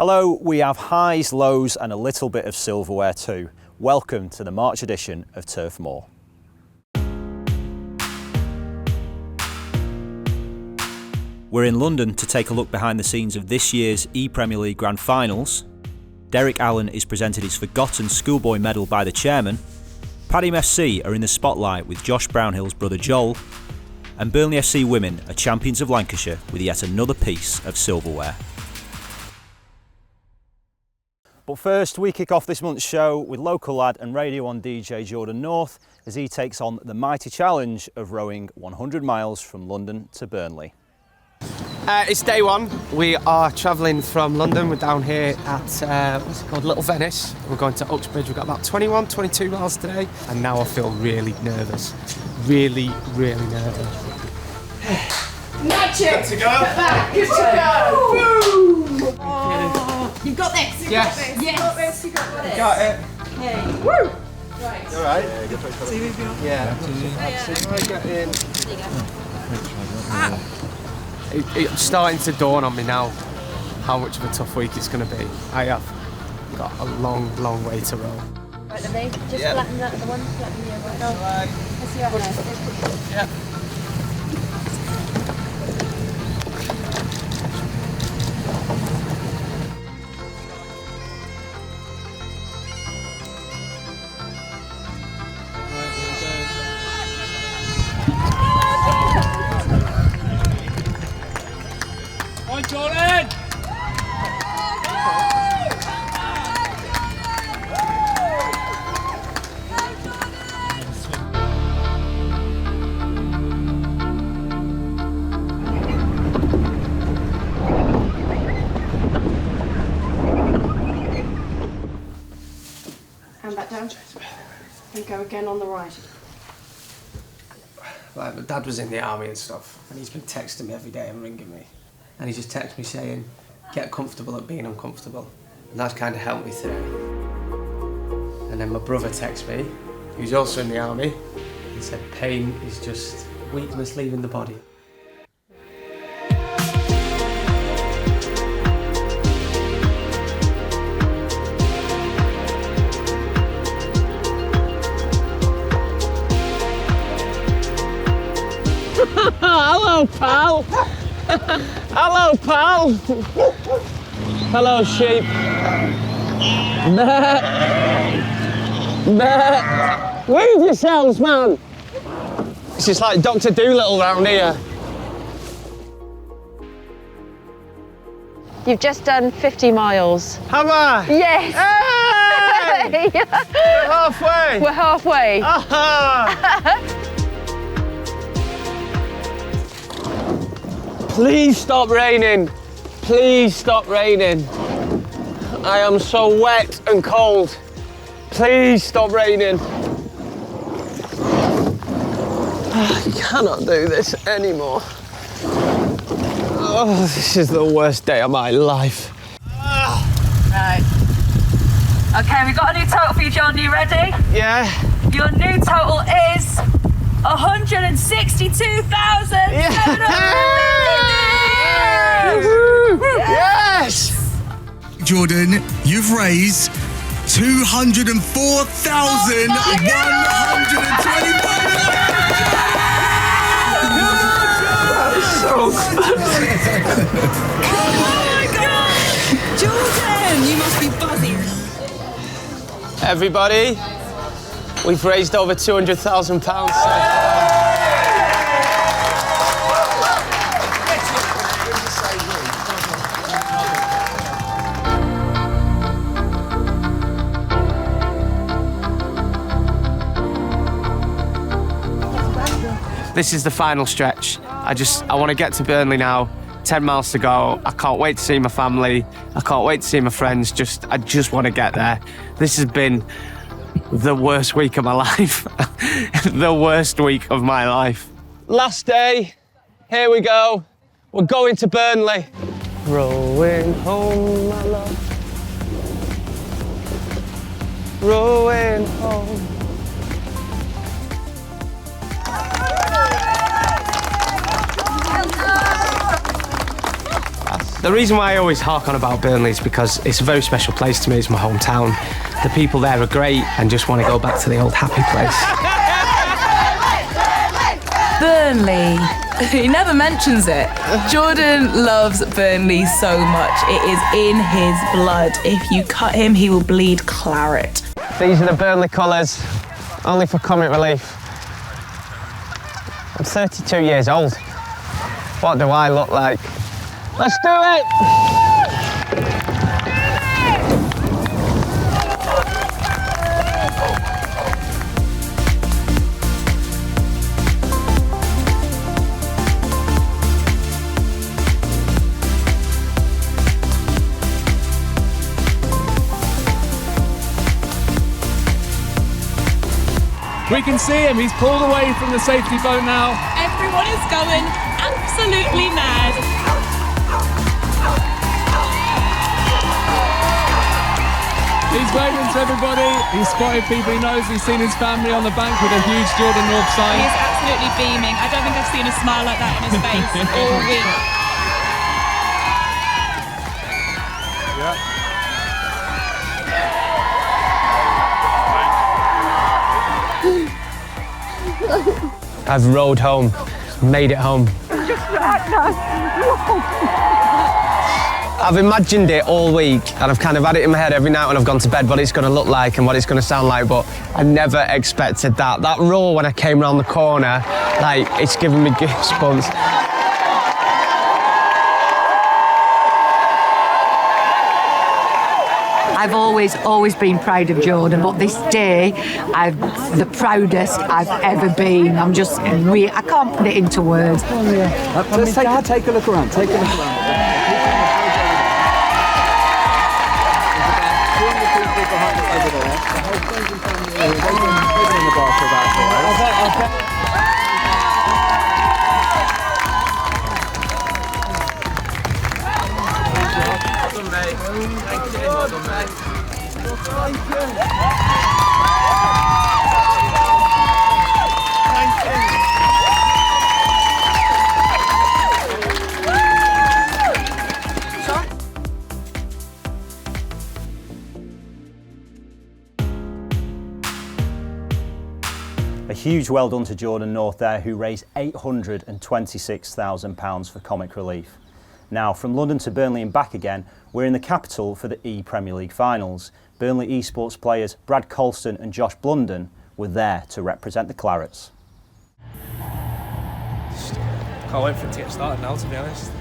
Hello, we have highs, lows and a little bit of silverware too. Welcome to the March edition of Turf Moor. We're in London to take a look behind the scenes of this year's ePremier League Grand Finals. Derek Allan is presented his forgotten schoolboy medal by the chairman. Padiham FC are in the spotlight with Josh Brownhill's brother Joel. And Burnley FC women are champions of Lancashire with yet another piece of silverware. But first, we kick off this month's show with local lad and Radio 1 DJ Jordan North as he takes on the mighty challenge of rowing 100 miles from London to Burnley. It's day one. We are travelling from London. We're down here at, what's it called, Little Venice. We're going to Uxbridge. We've got about 21, 22 miles today. And now I feel really nervous. Really, really nervous. Magic! Good to go. Good to go! Woo! Oh, you've got this. You've Yes. got this. Yes. You've got this. You've got this. Got it. Okay. Woo! Right. All right. Yeah. So I get in. There you go. It's starting to dawn on me now how much of a tough week it's going to be. I have got a long, long way to roll. Right, lovely. Just flatten that the one, flatten the other one. Right. Let's see what Yeah. Jordan! Hand back down. And go again on the right. Like, my dad was in the army and stuff, and he's been texting me every day and ringing me. And he just texted me saying, get comfortable at being uncomfortable. And that's kind of helped me through. And then my brother texted me, who's also in the army, and said pain is just weakness leaving the body. Hello, pal! Hello, pal! Hello, sheep! Move yourselves, man! It's just like Dr. Dolittle round here. You've just done 50 miles. Have I? Yes! Hey! We're halfway! We're halfway. Aha! Please stop raining. Please stop raining. I am so wet and cold. Please stop raining. I cannot do this anymore. Oh, this is the worst day of my life. Right. Okay, we've got a new total for you, John. Are you ready? Yeah? Your new total is 162,000. Yes! Jordan, you've raised 204,125. So Oh my God! Jordan, you must be buzzing. everybody, we've raised over £200,000. This is the final stretch. I want to get to Burnley now. 10 miles to go. I can't wait to see my family. I can't wait to see my friends. I just want to get there. This has been the worst week of my life. The worst week of my life. Last day, here we go. We're going to Burnley. Rowing home, my love. Rowing home. The reason why I always hark on about Burnley is because it's a very special place to me. It's my hometown. The people there are great and just want to go back to the old happy place. Burnley. He never mentions it. Jordan loves Burnley so much. It is in his blood. If you cut him, he will bleed claret. These are the Burnley colours, only for comic relief. I'm 32 years old. What do I look like? Let's do it! We can see him, he's pulled away from the safety boat now. Everyone is going absolutely mad. He's waving to everybody, he's spotted people he knows, he's seen his family on the bank with a huge Jordan North sign. He is absolutely beaming. I don't think I've seen a smile like that on his face all week. Yeah. I've rowed home, made it home. I've imagined it all week and I've kind of had it in my head every night when I've gone to bed what it's going to look like and what it's going to sound like, but I never expected that. That roar when I came round the corner, like, it's given me goosebumps. I've always been proud of Jordan, but this day, the proudest I've ever been. I can't put it into words. Let's take a look around. Take a look around. There's about 200 people behind us over there. The whole friends and family are waiting in the bar for about 4 hours. A huge well done to Jordan North there, who raised £826,000 for comic relief. Now, from London to Burnley and back again, we're in the capital for the ePremier League finals. Burnley eSports players Brad Colston and Josh Brownhill were there to represent the Clarets. Can't wait for it to get started now, to be honest.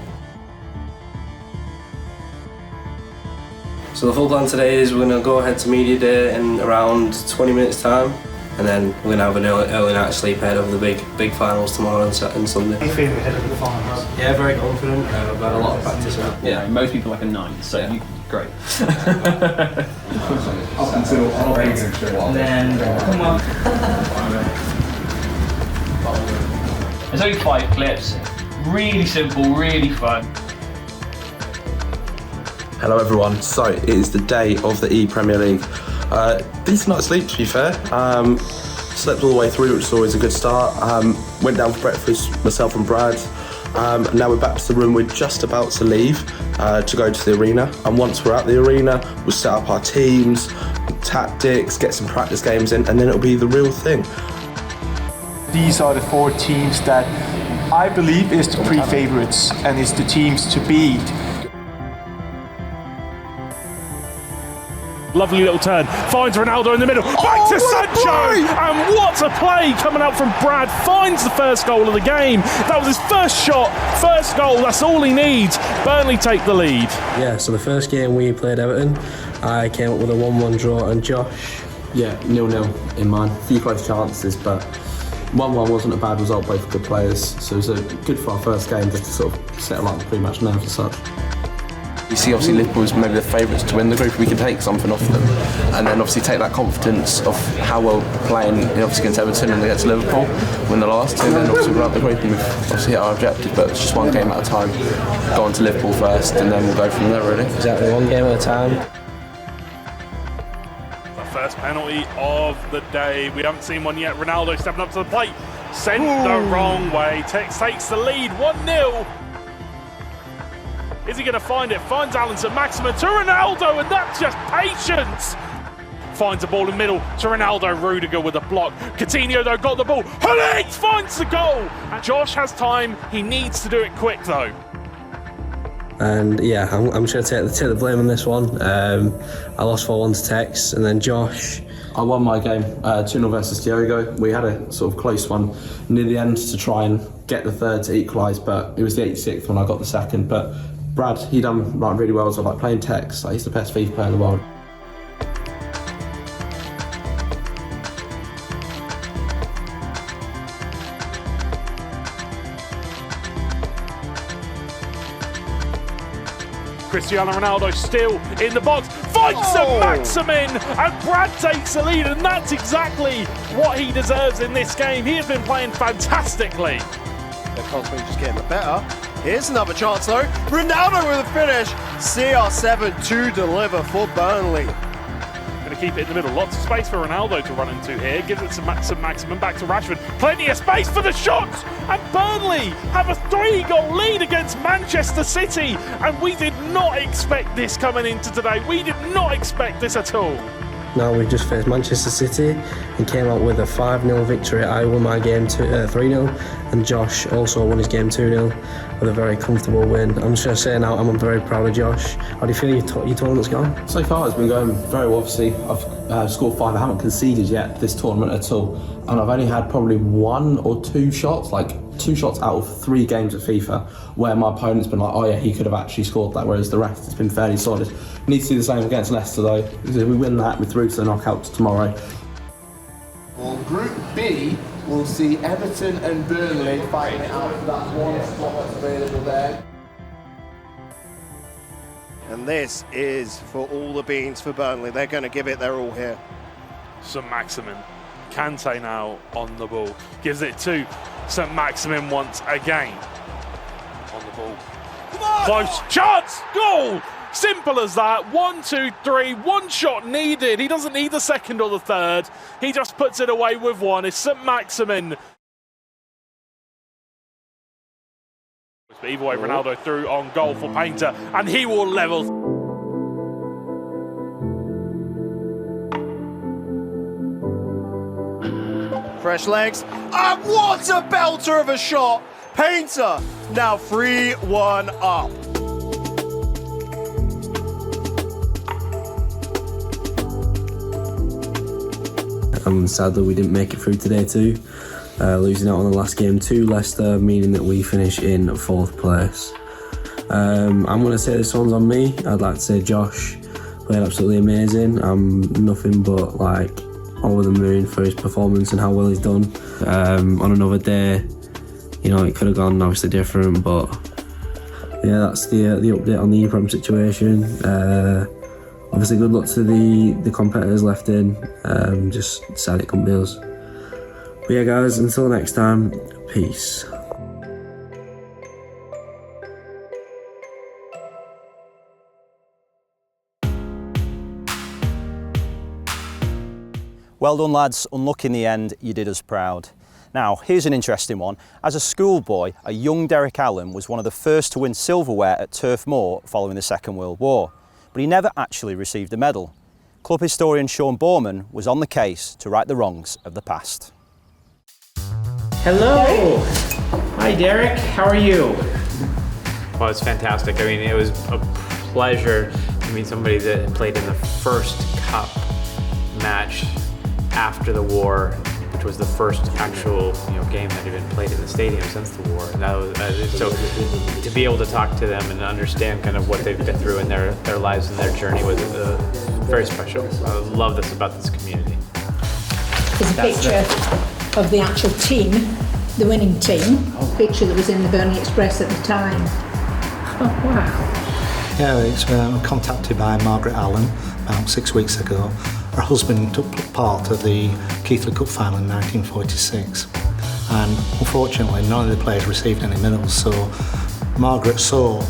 So the full plan today is we're going to go ahead to media day in around 20 minutes time, and then we're going to have an early night sleep ahead of the big finals tomorrow and Sunday. How are you feeling ahead of the finals? Yeah, very confident. I've had a lot of practice now. Yeah, most people like a 9, so yeah. Great. Up until and then come on. There's only 5 clips. Really simple, really fun. Hello everyone, so it is the day of the ePremier League. Decent night's sleep, to be fair. Slept all the way through, which is always a good start. Went down for breakfast, myself and Brad. Now we're back to the room. We're just about to leave to go to the arena. And once we're at the arena, we'll set up our teams, tactics, get some practice games in, and then it'll be the real thing. These are the 4 teams that I believe is the 3 favourites and is the teams to beat. Lovely little turn, finds Ronaldo in the middle, back to Sancho, and what a play coming out from Brad, finds the first goal of the game. That was his first shot, first goal, that's all he needs. Burnley take the lead. Yeah, so the first game we played Everton, I came up with a 1-1 draw, and Josh? Yeah, 0-0 in mine. A few close chances, but 1-1 wasn't a bad result, both good players, so it was good for our first game just to sort of settle up the pre-match nerves as such. We see obviously Liverpool as maybe the favourites to win the group. We can take something off them, and then obviously take that confidence of how well we're playing, obviously against Everton and against Liverpool, win the last 2, and then obviously we're out the group and we've obviously hit our objective. But it's just one game at a time. Go on to Liverpool first, and then we'll go from there. Really, exactly, one game at a time. The first penalty of the day. We haven't seen one yet. Ronaldo stepping up to the plate, sent the wrong way. Takes the lead, 1-0. Is he going to find it? Finds Allan to Maximin, to Ronaldo, and that's just patience. Finds the ball in the middle to Ronaldo. Rudiger with a block. Coutinho, though, got the ball. Hullings finds the goal. And Josh has time. He needs to do it quick, though. And yeah, I'm just going to take the blame on this one. I lost 4-1 to Tex, and then Josh. I won my game 2-0 versus Diogo. We had a sort of close one near the end to try and get the third to equalise, but it was the 86th when I got the second. But Brad, he done really well, so like playing Tex, he's the best FIFA player in the world. Cristiano Ronaldo still in the box, finds Maximin, and Brad takes the lead, and that's exactly what he deserves in this game. He has been playing fantastically. They're constantly just getting the better. Here's another chance though. Ronaldo with a finish. CR7 to deliver for Burnley. Going to keep it in the middle. Lots of space for Ronaldo to run into here. Gives it to Maximin, back to Rashford. Plenty of space for the shots. And Burnley have a 3-goal lead against Manchester City. And we did not expect this coming into today. We did not expect this at all. Now we've just faced Manchester City and came out with a 5-0 victory. I won my game 3-0, and Josh also won his game 2-0 with a very comfortable win. I'm just going to say now, I'm very proud of Josh. How do you feel your tournament's gone? So far it's been going very well. Obviously I've scored 5. I haven't conceded yet this tournament at all, and I've only had probably 1 or 2 shots, like 2 shots out of 3 games of FIFA where my opponent's been like, oh yeah, he could have actually scored that, whereas the rest has been fairly solid. Need to do the same against Leicester though, because if we win that, we're through to the knockouts tomorrow. Well, Group B will see Everton and Burnley fighting it out for that one spot that's available there. And this is for all the beans for Burnley. They're going to give it their all here. St Maximin. Kante now on the ball. Gives it to St Maximin once again. On the ball. Close. Chance! Goal! Simple as that. 1, 2, 3. 1 shot needed. He doesn't need the second or the third. He just puts it away with 1. It's St Maximin. But either way, Ronaldo through on goal for Painter, and he will level. Fresh legs. And what a belter of a shot. Painter now 3-1 up. Sadly we didn't make it through today too, losing out on the last game to Leicester, meaning that we finish in 4th place. I'm going to say this one's on me. I'd like to say Josh played absolutely amazing. I'm nothing but like over the moon for his performance and how well he's done. On another day, you know, it could have gone obviously different, but yeah, that's the update on the ePrem situation. Obviously, good luck to the competitors left in. Just sad it couldn't be us. But yeah, guys, until next time, peace. Well done, lads. Unlucky in the end, you did us proud. Now, here's an interesting one. As a schoolboy, a young Derek Allan was one of the first to win silverware at Turf Moor following the Second World War, but he never actually received a medal. Club historian Sean Borman was on the case to right the wrongs of the past. Hello! Hi Derek, how are you? Well, it's fantastic. I mean, it was a pleasure to meet somebody that had played in the first cup match after the war, which was the first actual game that had been played in the stadium since the war. And that was, so to be able to talk to them and understand kind of what they've been through in their lives and their journey was very special. I love this about this community. There's a picture of the actual team, the winning team, picture that was in the Burnley Express at the time. Oh, wow. Yeah, it's contacted by Margaret Allan about 6 weeks ago. Her husband took part of the Keighley Cup final in 1946, and unfortunately none of the players received any medals, so Margaret saw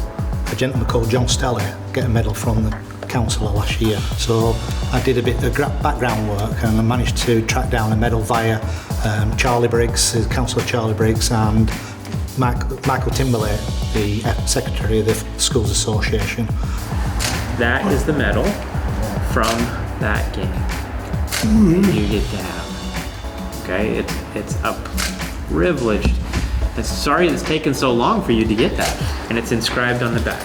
a gentleman called John Stelly get a medal from the councillor last year. So I did a bit of background work and I managed to track down a medal via Charlie Briggs, Councillor Charlie Briggs, and Michael Timberlake, the Secretary of the Schools Association. That is the medal from that game. You get to have. Okay, it's a privilege. I'm sorry it's taken so long for you to get that, and it's inscribed on the back.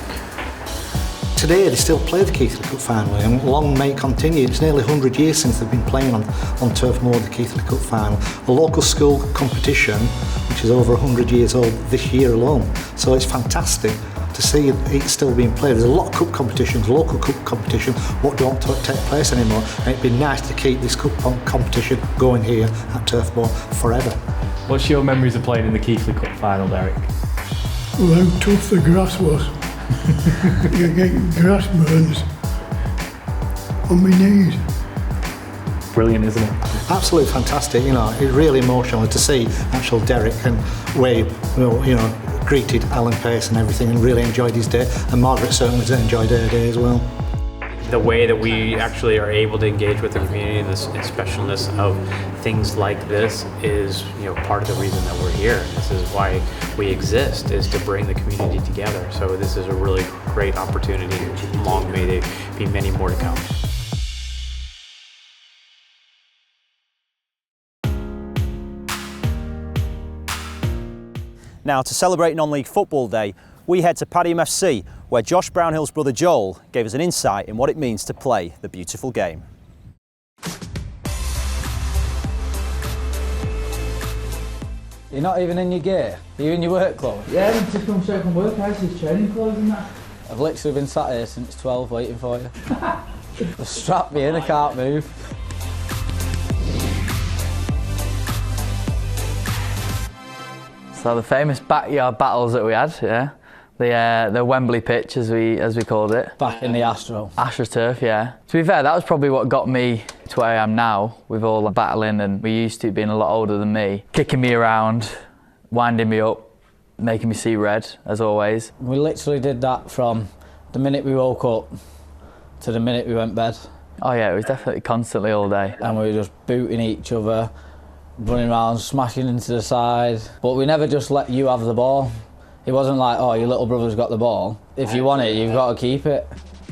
Today they still play the Keighley Cup final, and long may it continue. It's nearly 100 years since they've been playing on Turf Moor the Keighley Cup final. A local school competition which is over 100 years old this year alone. So it's fantastic to see it still being played. There's a lot of cup competitions, local cup competition, what don't take place anymore. And it'd be nice to keep this cup competition going here at Turf Moor forever. What's your memories of playing in the Keighley Cup final, Derek? Well, how tough the grass was. You get grass burns on my knees. Brilliant, isn't it? Absolutely fantastic. You know, it's really emotional to see actual Derek and Wade, you know, greeted Allan Pace and everything, and really enjoyed his day. And Margaret certainly enjoyed her day as well. The way that we actually are able to engage with the community and the specialness of things like this is, you know, part of the reason that we're here. This is why we exist, is to bring the community together. So this is a really great opportunity. Long may there be many more to come. Now, to celebrate Non-League Football Day, we head to Padiham FC, where Josh Brownhill's brother Joel gave us an insight in what it means to play the beautiful game. You're not even in your gear? Are you in your work clothes? Yeah, I've just come straight from work. I see his training clothes and that. I've literally been sat here since 12 waiting for you. They've strapped me in, I can't move. So the famous backyard battles that we had, yeah. The Wembley pitch, as we called it. Back in the AstroTurf, yeah. To be fair, that was probably what got me to where I am now, with all the battling, and we used to being a lot older than me, kicking me around, winding me up, making me see red, as always. We literally did that from the minute we woke up to the minute we went to bed. Oh yeah, it was definitely constantly all day. And we were just booting each other, running around, smashing into the side. But we never just let you have the ball. It wasn't like, oh, your little brother's got the ball. If you want it, you've got to keep it.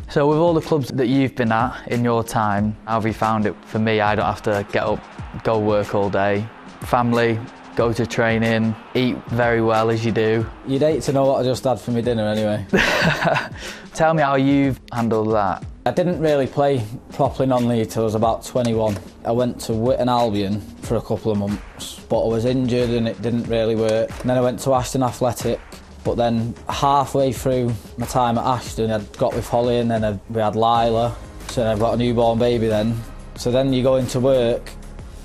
So with all the clubs that you've been at in your time, how have you found it? For me, I don't have to get up, go work all day. Family, go to training, eat very well as you do. You'd hate to know what I just had for my dinner anyway. Tell me how you've handled that. I didn't really play properly non-league till I was about 21. I went to Witton Albion for a couple of months, but I was injured and it didn't really work. And then I went to Ashton Athletic, but then halfway through my time at Ashton, I'd got with Holly, and then we had Lila, so I've got a newborn baby then. So then you go into work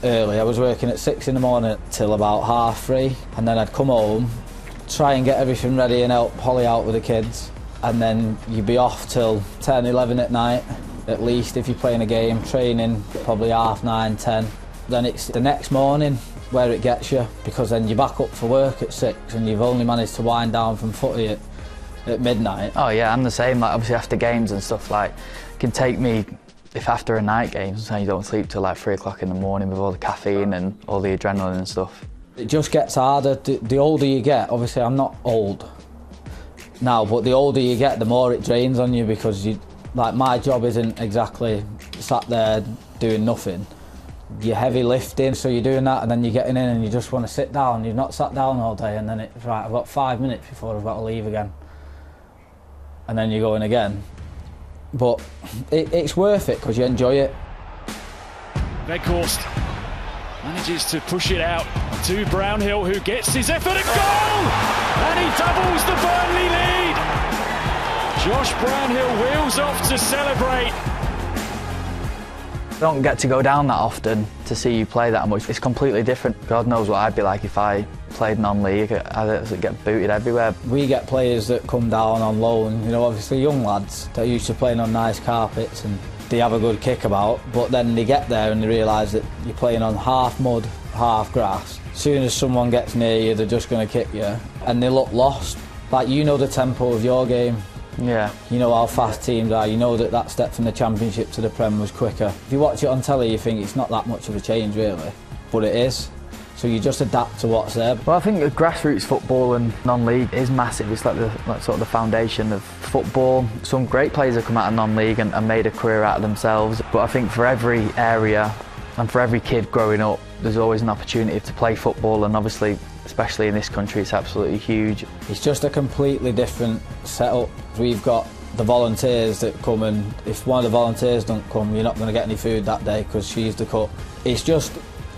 early. I was working at 6 in the morning till about 3:30, and then I'd come home, try and get everything ready and help Holly out with the kids. And then you'd be off till 10, 11 at night, at least if you're playing a game, training probably 9:30, 10. Then it's the next morning where it gets you, because then you're back up for work at 6 and you've only managed to wind down from footy at midnight. Oh yeah, I'm the same. Like obviously after games and stuff, like it can take me, if after a night game, sometimes you don't sleep till like 3 o'clock in the morning with all the caffeine and all the adrenaline and stuff. It just gets harder. The older you get, obviously I'm not old now, but the older you get, the more it drains on you, because like my job isn't exactly sat there doing nothing. You're heavy lifting, so you're doing that, and then you're getting in and you just want to sit down. You've not sat down all day, and then it's right, I've got 5 minutes before I've got to leave again. And then you're going again. But it's worth it because you enjoy it. Weghorst manages to push it out to Brownhill, who gets his effort and goal! And he doubles the Burnley lead! Josh Brownhill wheels off to celebrate. I don't get to go down that often to see you play that much. It's completely different. God knows what I'd be like if I played non-league. I'd get booted everywhere. We get players that come down on loan, you know, obviously young lads that are used to playing on nice carpets and they have a good kick about, but then they get there and they realise that you're playing on half mud, half grass. As soon as someone gets near you, they're just going to kick you, and they look lost. Like, you know the tempo of your game. Yeah. You know how fast teams are, you know that step from the Championship to the Prem was quicker. If you watch it on telly, you think it's not that much of a change really, but it is. So you just adapt to what's there. Well, I think grassroots football and non-league is massive. It's like sort of the foundation of football. Some great players have come out of non-league and made a career out of themselves. But I think for every area and for every kid growing up, there's always an opportunity to play football, and obviously, especially in this country, it's absolutely huge. It's just a completely different setup. We've got the volunteers that come, and if one of the volunteers don't come, you're not going to get any food that day because she's the cook. It's just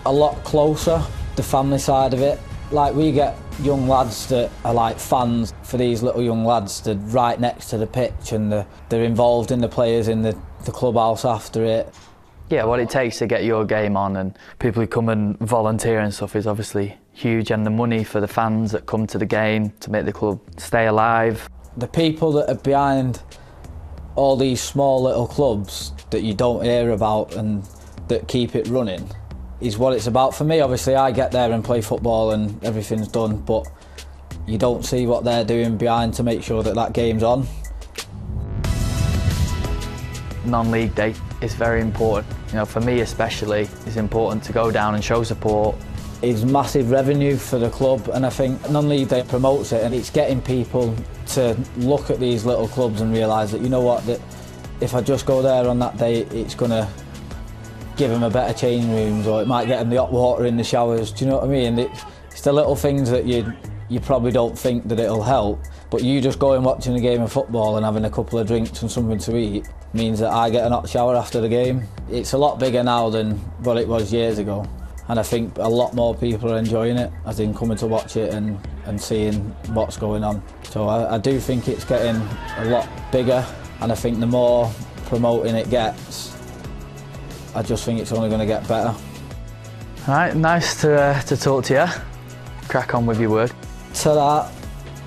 a lot closer, the family side of it. Like, we get young lads that are like fans for these little young lads. They're right next to the pitch, and they're involved in the players in the clubhouse after it. Yeah, what it takes to get your game on, and people who come and volunteer and stuff, is obviously huge, and the money for the fans that come to the game to make the club stay alive. The people that are behind all these small little clubs that you don't hear about and that keep it running is what it's about for me. Obviously, I get there and play football and everything's done, but you don't see what they're doing behind to make sure that that game's on. Non-league day is very important. You know, for me especially, it's important to go down and show support. It's massive revenue for the club, and I think non-league day promotes it, and it's getting people to look at these little clubs and realise that, you know what, that if I just go there on that day, it's going to give them a better changing rooms, or it might get them the hot water in the showers. Do you know what I mean? It's the little things that you probably don't think that it'll help, but you just going watching a game of football and having a couple of drinks and something to eat means that I get a hot shower after the game. It's a lot bigger now than what it was years ago, and I think a lot more people are enjoying it, as in coming to watch it and seeing what's going on. So I do think it's getting a lot bigger, and I think the more promoting it gets, I just think it's only going to get better. All right, nice to talk to you. Crack on with your work. Ta-da.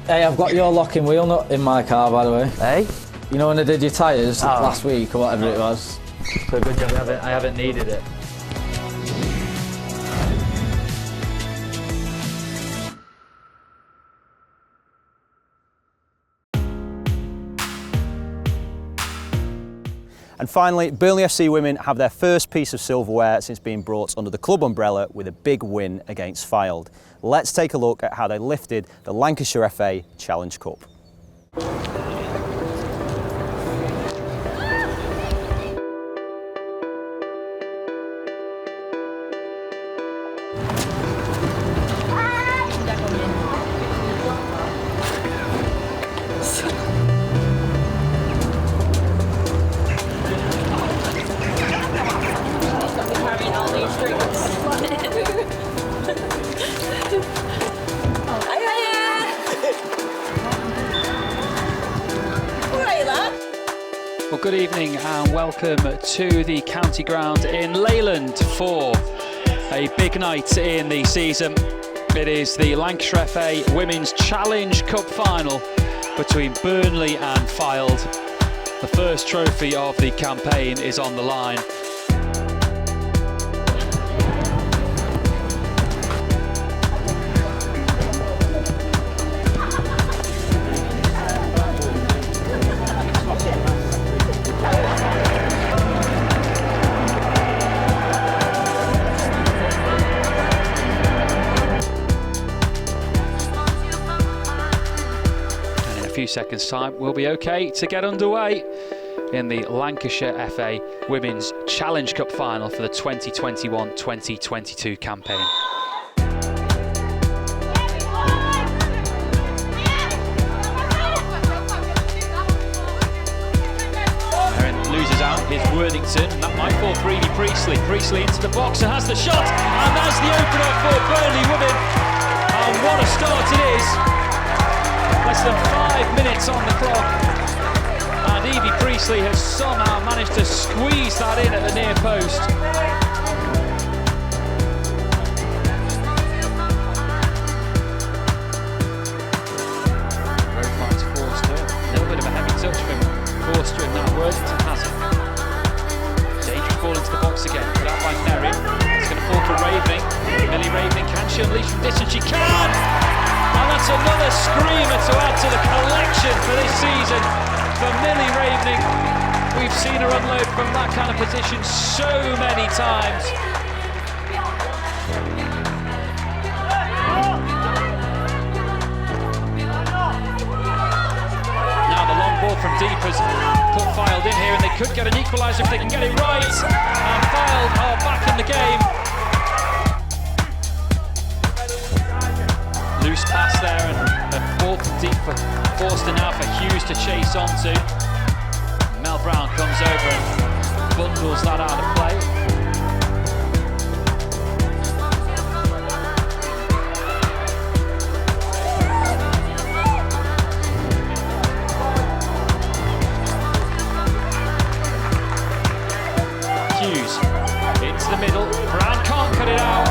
Hey, I've got your locking wheel nut in my car, by the way. Hey? You know when I did your tyres last week or whatever it was? So good job, I haven't needed it. And finally, Burnley FC women have their first piece of silverware since being brought under the club umbrella with a big win against Fylde. Let's take a look at how they lifted the Lancashire FA Challenge Cup. Well, good evening and welcome to the county ground in Leyland for a big night in the season. It is the Lancashire FA Women's Challenge Cup final between Burnley and Fylde. The first trophy of the campaign is on the line. Few seconds time we'll be okay to get underway in the Lancashire FA Women's Challenge Cup final for the 2021-2022 campaign. Aaron loses out his Worthington, and that might fall for Evie Priestley. Priestley into the box and has the shot, and that's the opener for Burnley women. And what a start it is. Less than 5 minutes on the clock, and Evie Priestley has somehow managed to squeeze that in at the near post. Great fight to Forster. A little bit of a heavy touch from Forster, and now Worthington has it. Dangerous ball into the box again, put out by Merritt. It's going to fall to Ravening. Millie Ravening, can she unleash from distance? She can! And that's another screamer to add to the collection for this season for Millie Ravening. We've seen her unload from that kind of position so many times. from deep has put Fylde in here, and they could get an equaliser if they can get it right. And Fylde are back in the game. Loose pass there, and a ball from deep for Forster now for Hughes to chase onto. Mel Brown comes over and bundles that out of play. Hughes into the middle. Brown can't cut it out.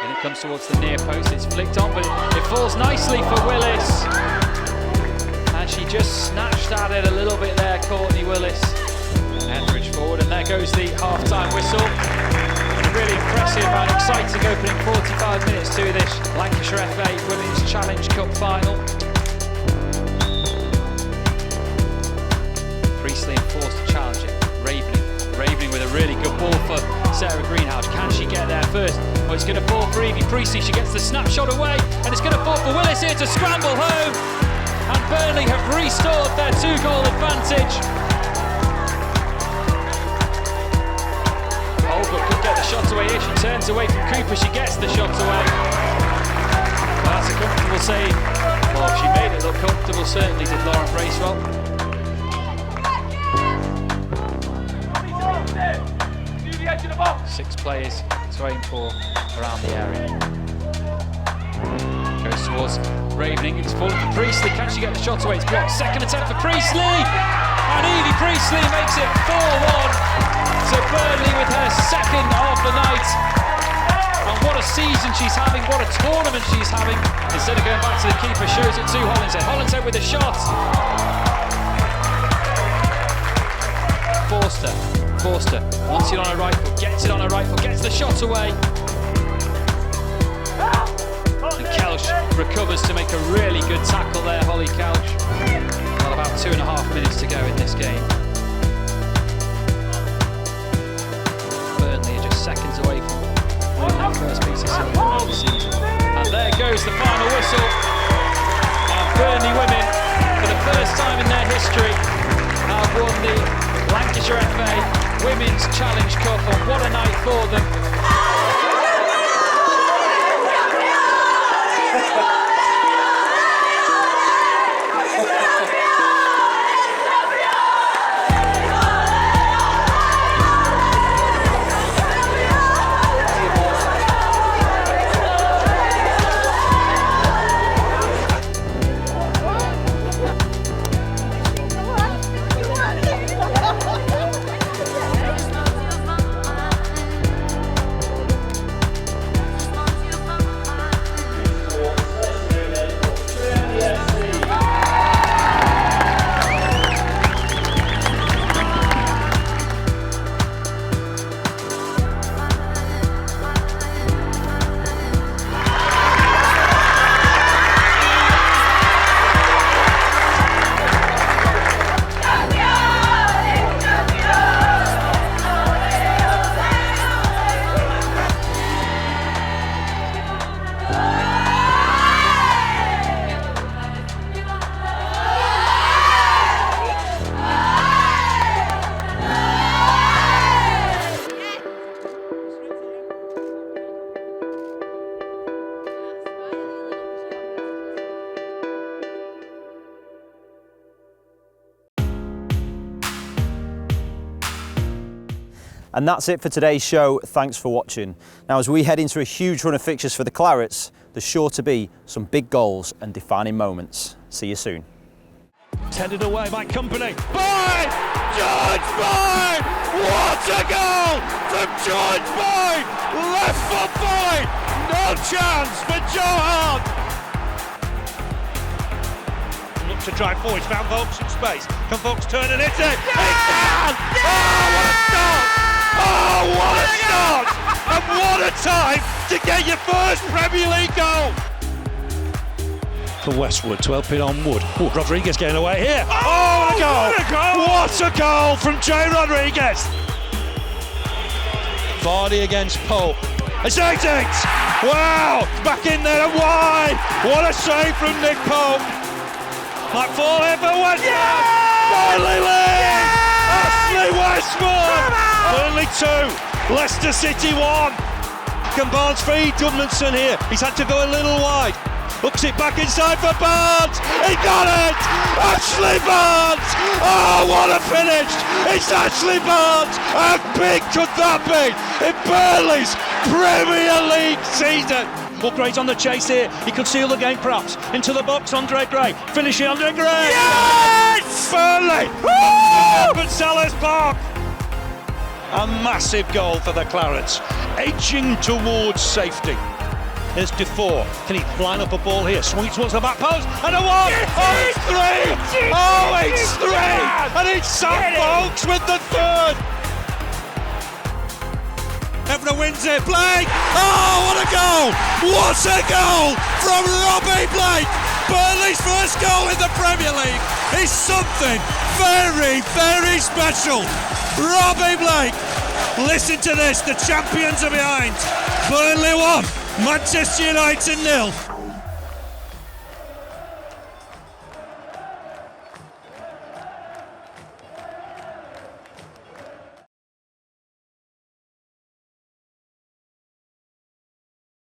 And it comes towards the near post. It's flicked on, but it falls nicely for Willis. She just snatched at it a little bit there, Courtney Willis. Etheridge forward, and there goes the half-time whistle. A really impressive and exciting opening 45 minutes to this Lancashire FA Women's Challenge Cup final. Priestley and Forster challenging. Ravening with a really good ball for Sarah Greenhouse. Can she get there first? Well, it's going to fall for Evie Priestley. She gets the snapshot away, and it's going to fall for Willis here to scramble home. And Burnley have restored their 2-goal advantage. Holbrook could get the shot away here. She turns away from Cooper. She gets the shot away. Well, that's a comfortable save. Well, she made it look comfortable, certainly did Lauren Bracewell. Six players to aim for around the area. Goes towards Ravening, it's falling for Priestley. Can she get the shot away? It's blocked. Second attempt for Priestley! And Evie Priestley makes it 4-1 to Burnley with her second of the night. And what a season she's having, what a tournament she's having. Instead of going back to the keeper, shows it to Hollinshead. Hollinshead with a shot. Forster wants it on her right foot, gets it on her right foot, gets the shot away. And Kelch recovers to make a really good tackle there, Holly Kelch. Well, about 2.5 minutes to go in this game. Burnley are just seconds away from winning their first piece of silver of the season. And there goes the final whistle. And Burnley women, for the first time in their history, have won the Lancashire FA Women's Challenge Cup, and what a night for them. And that's it for today's show. Thanks for watching. Now, as we head into a huge run of fixtures for the Clarets, there's sure to be some big goals and defining moments. See you soon. Tended away by Company. Boyd! George Boyd! What a goal from George Boyd! Left foot Boyd! No chance for Joe Hart! Look to drive forward, found Vokes in space. Can Vokes turn and hit it? Yeah! Oh, what a start! Oh, what a start! And what a time to get your first Premier League goal. For Westwood to help it on Wood. Oh, Rodriguez getting away here. Oh, what a goal! What a goal! What a goal from Jay Rodriguez. Vardy against Pope. It's 8-8! Wow! Back in there and wide! What a save from Nick Pope! Might fall here for Westwood! Yeah! Burnley lead! Yeah! Ashley Westwood! Burnley 2, Leicester City 1. Can Barnes feed Goodmanson here? He's had to go a little wide. Hooks it back inside for Barnes. He got it! Ashley Barnes! Oh, what a finish! It's Ashley Barnes! How big could that be in Burnley's Premier League season? Upgrades on the chase here. He could seal the game perhaps. Into the box, Andre Gray. Finishing Andre Gray! Yes! Burnley! Up at Sellers Park. A massive goal for the Clarets. Edging towards safety. There's Defoe. Can he line up a ball here? Swings towards the back post. And a one! Oh, it's 3! Oh, it's 3! And it's Sam Folks with the third! Evra wins it. Blake! Oh, what a goal! What a goal from Robbie Blake! Burnley's first goal in the Premier League is something very, very special. Robbie Blake! Listen to this, the champions are behind. Burnley 1, Manchester United 0.